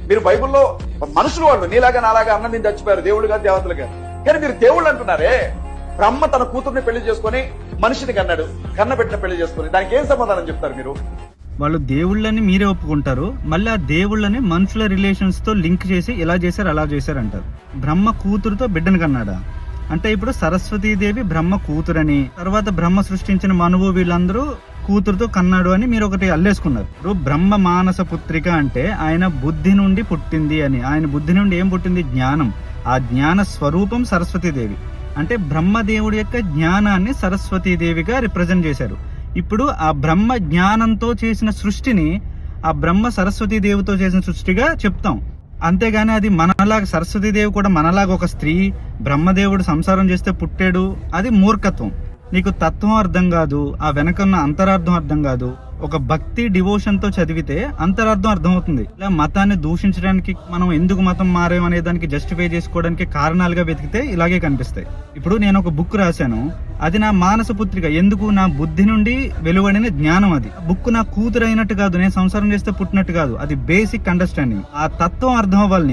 మీరు బైబిల్లో మనుషులు వాళ్ళు నీలాగా నాలాగా అన్నం తిని చచ్చిపోయారు, దేవుళ్ళు కాదు దేవతలు కాదు. కానీ మీరు దేవుళ్ళు అంటున్నారే. బ్రహ్మ తన కూతుర్ని పెళ్లి చేసుకుని మనిషిని కన్నబెట్టిన పెళ్లి చేసుకుని దానికి ఏం సమాధానం చెప్తారు మీరు? వాళ్ళు దేవుళ్ళని మీరే ఒప్పుకుంటారు, మళ్ళీ ఆ దేవుళ్ళని మనుషుల రిలేషన్స్ తో లింక్ చేసి ఇలా చేశారు అలా చేశారు అంటారు. బ్రహ్మ కూతురుతో బిడ్డను కన్నాడా అంటే ఇప్పుడు సరస్వతీదేవి బ్రహ్మ కూతురని, తర్వాత బ్రహ్మ సృష్టించిన మనువు వీళ్ళందరూ కూతురుతో కన్నాడు అని మీరు ఒకటి అల్లేసుకున్నారు. ఇప్పుడు బ్రహ్మ మానస పుత్రిక అంటే ఆయన బుద్ధి నుండి పుట్టింది అని. ఆయన బుద్ధి నుండి ఏం పుట్టింది? జ్ఞానం. ఆ జ్ఞాన స్వరూపం సరస్వతీదేవి. అంటే బ్రహ్మదేవుడి యొక్క జ్ఞానాన్ని సరస్వతీదేవిగా రిప్రజెంట్ చేశారు. ఇప్పుడు ఆ బ్రహ్మ జ్ఞానంతో చేసిన సృష్టిని ఆ బ్రహ్మ సరస్వతీదేవితో చేసిన సృష్టిగా చెప్తాం. అంతేగాని అది మనలాగా సరస్వతీదేవి కూడా మనలాగా ఒక స్త్రీ, బ్రహ్మదేవుడు సంసారం చేస్తే పుట్టాడు, అది మూర్ఖత్వం. నీకు తత్వం అర్థం కాదు, ఆ వెనకన్న అంతరార్థం అర్థం కాదు. ఒక భక్తి డివోషన్ తో చదివితే అంతరార్థం అర్థమవుతుంది. ఇలా మతాన్ని దూషించడానికి మనం ఎందుకు మతం మారేమనే దానికి జస్టిఫై చేసుకోవడానికి కారణాలుగా వెతికితే ఇలాగే కనిపిస్తాయి. ఇప్పుడు నేను ఒక బుక్ రాశాను, అది నా మానస పుత్రిక. ఎందుకు? నా బుద్ధి నుండి వెలువడిన జ్ఞానం. అది బుక్ నా కూతురు అయినట్టు కాదు, నేను సంసారం చేస్తే పుట్టినట్టు కాదు. అది బేసిక్ అండర్స్టాండింగ్. ఆ తత్వం అర్థం అవ్వాలి.